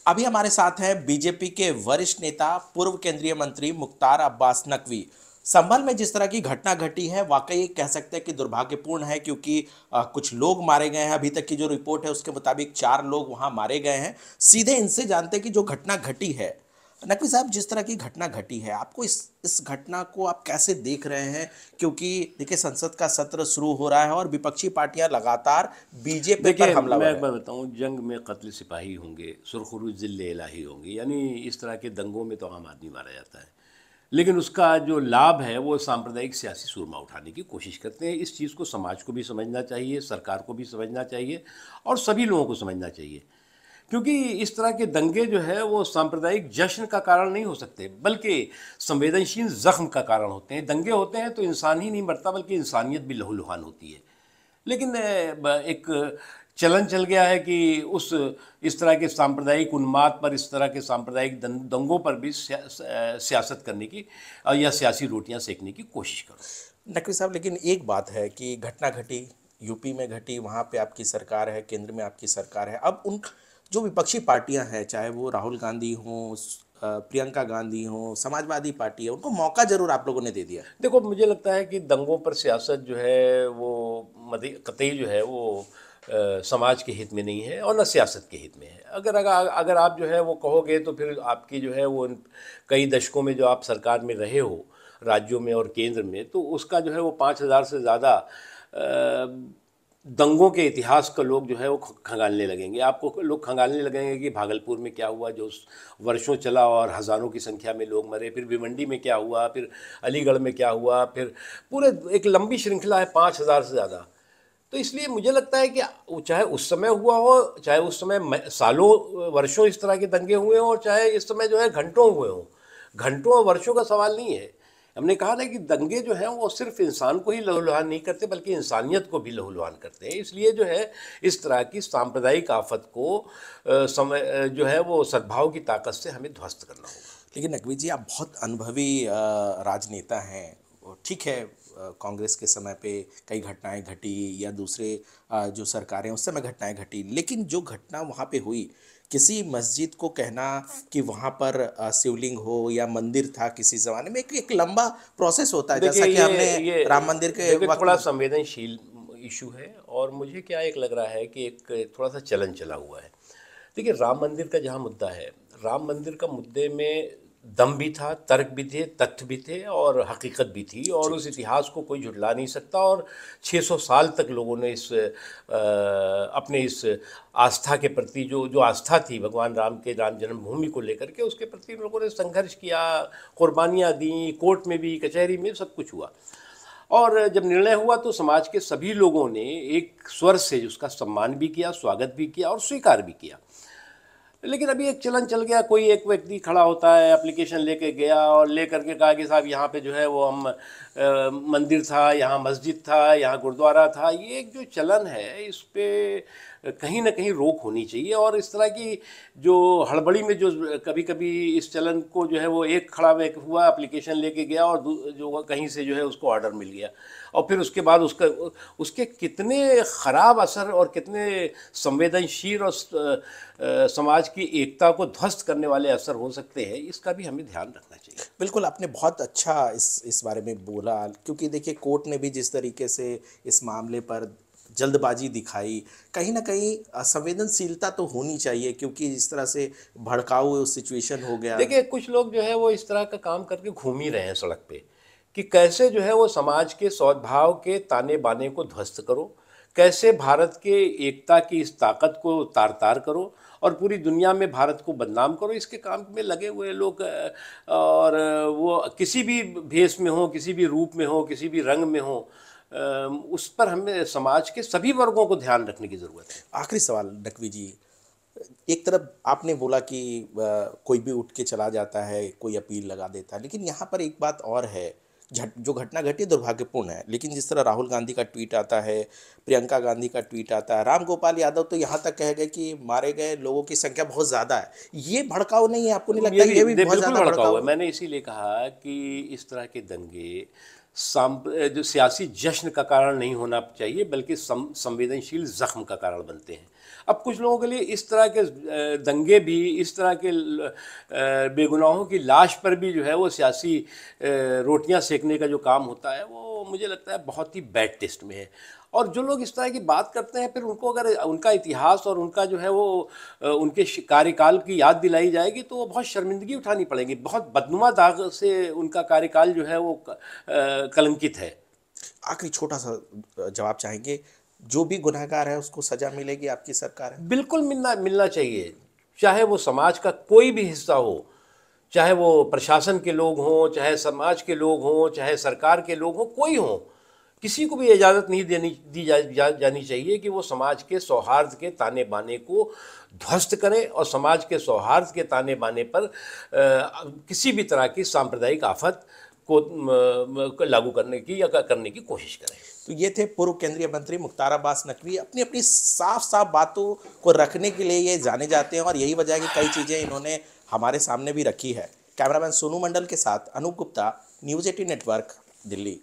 अभी हमारे साथ हैं बीजेपी के वरिष्ठ नेता पूर्व केंद्रीय मंत्री मुख्तार अब्बास नकवी। संभल में जिस तरह की घटना घटी है वाकई कह सकते हैं कि दुर्भाग्यपूर्ण है, क्योंकि कुछ लोग मारे गए हैं। अभी तक की जो रिपोर्ट है उसके मुताबिक 4 लोग वहां मारे गए हैं। सीधे इनसे जानते हैं कि जो घटना घटी है, नकवी साहब, जिस तरह की घटना घटी है, आपको इस घटना को आप कैसे देख रहे हैं? क्योंकि देखिए, संसद का सत्र शुरू हो रहा है और विपक्षी पार्टियां लगातार बीजेपी पर देखिए, मैं हमलावर एक है। बात बताऊं, जंग में कत्ल सिपाही होंगे, सुरखरू जिल्ले इलाही होंगे, यानी इस तरह के दंगों में तो आम आदमी मारा जाता है। लेकिन उसका जो लाभ है वो सांप्रदायिक सियासी सुरमा उठाने की कोशिश करते हैं। इस चीज़ को समाज को भी समझना चाहिए, सरकार को भी समझना चाहिए और सभी लोगों को समझना चाहिए। क्योंकि इस तरह के दंगे जो है वो सांप्रदायिक जश्न का कारण नहीं हो सकते, बल्कि संवेदनशील जख्म का कारण होते हैं। दंगे होते हैं तो इंसान ही नहीं मरता, बल्कि इंसानियत भी लहूलुहान होती है। लेकिन एक चलन चल गया है कि उस इस तरह के सांप्रदायिक उन्माद पर, इस तरह के सांप्रदायिक दंगों पर भी सियासत करने की या सियासी रोटियां सेकने की कोशिश करो। नकवी साहब, लेकिन एक बात है कि घटना घटी, यूपी में घटी, वहाँ पे आपकी सरकार है, केंद्र में आपकी सरकार है। अब उन जो विपक्षी पार्टियां हैं, चाहे वो राहुल गांधी हों, प्रियंका गांधी हों, समाजवादी पार्टी है, उनको मौका जरूर आप लोगों ने दे दिया। देखो, मुझे लगता है कि दंगों पर सियासत जो है वो मदी कतई जो है वो समाज के हित में नहीं है और न सियासत के हित में है। अगर अगर अगर आप जो है वो कहोगे तो फिर आपकी जो है वो कई दशकों में जो आप सरकार में रहे हो, राज्यों में और केंद्र में, तो उसका जो है वो 5,000 से ज़्यादा दंगों के इतिहास का लोग जो है वो खंगालने लगेंगे। आपको लोग खंगालने लगेंगे कि भागलपुर में क्या हुआ जो वर्षों चला और हज़ारों की संख्या में लोग मरे, फिर भिवंडी में क्या हुआ, फिर अलीगढ़ में क्या हुआ, फिर पूरे एक लंबी श्रृंखला है 5,000 से ज़्यादा। तो इसलिए मुझे लगता है कि चाहे उस समय हुआ हो, चाहे उस समय सालों वर्षों इस तरह के दंगे हुए हों, और चाहे इस समय जो है घंटों हुए हों, घंटों और वर्षों का सवाल नहीं है। हमने कहा ना कि दंगे जो हैं वो सिर्फ इंसान को ही लहूलुहान नहीं करते, बल्कि इंसानियत को भी लहूलुहान करते हैं। इसलिए जो है इस तरह की सांप्रदायिक आफत को जो है वो सद्भाव की ताकत से हमें ध्वस्त करना होगा। लेकिन नकवी जी, आप बहुत अनुभवी राजनेता हैं। ठीक है, कांग्रेस के समय पे कई घटनाएं घटी, या दूसरे जो सरकारें उस समय घटनाएं घटी, लेकिन जो घटना वहाँ पे हुई, किसी मस्जिद को कहना कि वहाँ पर शिवलिंग हो या मंदिर था किसी ज़माने में, एक लंबा प्रोसेस होता है, देखिए, जैसा कि हमने राम ये मंदिर के देखिए, वक्त थोड़ा में। संवेदनशील इशू है और मुझे क्या एक लग रहा है कि एक थोड़ा सा चलन चला हुआ है। देखिए, राम मंदिर का जहाँ मुद्दा है, राम मंदिर का मुद्दे में दम भी था, तर्क भी थे, तथ्य भी थे और हकीकत भी थी, और जी। उस इतिहास को कोई झुठला नहीं सकता। और 600 साल तक लोगों ने अपने इस आस्था के प्रति, जो जो आस्था थी भगवान राम के, राम जन्मभूमि को लेकर के, उसके प्रति लोगों ने संघर्ष किया, कुर्बानियाँ दी, कोर्ट में भी, कचहरी में, सब कुछ हुआ। और जब निर्णय हुआ तो समाज के सभी लोगों ने एक स्वर से उसका सम्मान भी किया, स्वागत भी किया और स्वीकार भी किया। लेकिन अभी एक चलन चल गया, कोई एक व्यक्ति खड़ा होता है, एप्लीकेशन लेके गया और ले करके कहा कि साहब यहाँ पे जो है वो हम मंदिर था, यहाँ मस्जिद था, यहाँ गुरुद्वारा था। ये एक जो चलन है, इस पे कहीं ना कहीं रोक होनी चाहिए। और इस तरह की जो हड़बड़ी में जो कभी कभी इस चलन को जो है वो एक खड़ा हुआ, एप्लीकेशन लेके गया और जो कहीं से जो है उसको ऑर्डर मिल गया, और फिर उसके बाद उसके कितने ख़राब असर और कितने संवेदनशील और समाज की एकता को ध्वस्त करने वाले असर हो सकते हैं, इसका भी हमें ध्यान रखना चाहिए। बिल्कुल, आपने बहुत अच्छा इस बारे में बोला, क्योंकि देखिए, कोर्ट ने भी जिस तरीके से इस मामले पर जल्दबाजी दिखाई, कहीं ना कहीं संवेदनशीलता तो होनी चाहिए, क्योंकि इस तरह से भड़काऊ सिचुएशन हो गया। देखिए, कुछ लोग जो है वो इस तरह का काम करके घूम ही रहे हैं सड़क पे, कि कैसे जो है वो समाज के सद्भाव के ताने बाने को ध्वस्त करो, कैसे भारत के एकता की इस ताकत को तार तार करो और पूरी दुनिया में भारत को बदनाम करो। इसके काम में लगे हुए लोग और वो किसी भी भेष में हो, किसी भी रूप में हो, किसी भी रंग में हो, उस पर हमें समाज के सभी वर्गों को ध्यान रखने की ज़रूरत है। आखिरी सवाल नकवी जी, एक तरफ आपने बोला कि कोई भी उठ के चला जाता है, कोई अपील लगा देता है, लेकिन यहाँ पर एक बात और है। जो घटना घटी दुर्भाग्यपूर्ण है, लेकिन जिस तरह राहुल गांधी का ट्वीट आता है, प्रियंका गांधी का ट्वीट आता है, राम गोपाल यादव तो यहाँ तक कह गए कि मारे गए लोगों की संख्या बहुत ज़्यादा है। ये भड़काऊ नहीं है? आपको नहीं लगता ये भी बहुत बिल्कुल ज़्यादा भड़का हुआ भड़काऊ है। है? मैंने इसीलिए कहा कि इस तरह के दंगे जो सियासी जश्न का कारण नहीं होना चाहिए, बल्कि संवेदनशील जख्म का कारण बनते हैं। अब कुछ लोगों के लिए इस तरह के दंगे भी, इस तरह के बेगुनाहों की लाश पर भी जो है वो सियासी रोटियां सेकने का जो काम होता है वो मुझे लगता है बहुत ही बैड टेस्ट में है। और जो लोग इस तरह की बात करते हैं फिर उनको अगर उनका इतिहास और उनका जो है वो उनके कार्यकाल की याद दिलाई जाएगी तो वो बहुत शर्मिंदगी उठानी पड़ेगी, बहुत बदनुमा दाग से उनका कार्यकाल जो है वो कलंकित है। आखिरी छोटा सा जवाब चाहेंगे, जो भी गुनहगार है उसको सजा मिलेगी, आपकी सरकार है? बिल्कुल मिलना मिलना चाहिए, चाहे वो समाज का कोई भी हिस्सा हो, चाहे वो प्रशासन के लोग हों, चाहे समाज के लोग हों, चाहे सरकार के लोग हों, कोई हों, किसी को भी इजाज़त नहीं जानी चाहिए कि वो समाज के सौहार्द के ताने बाने को ध्वस्त करें और समाज के सौहार्द के ताने बाने पर किसी भी तरह की सांप्रदायिक आफत को लागू करने की या करने की कोशिश करें। तो ये थे पूर्व केंद्रीय मंत्री मुख्तार अब्बास नकवी। अपनी अपनी साफ साफ बातों को रखने के लिए ये जाने जाते हैं और यही वजह है कि कई चीज़ें इन्होंने हमारे सामने भी रखी है। कैमरामैन सोनू मंडल के साथ अनूप गुप्ता, न्यूज़ 18 नेटवर्क, दिल्ली।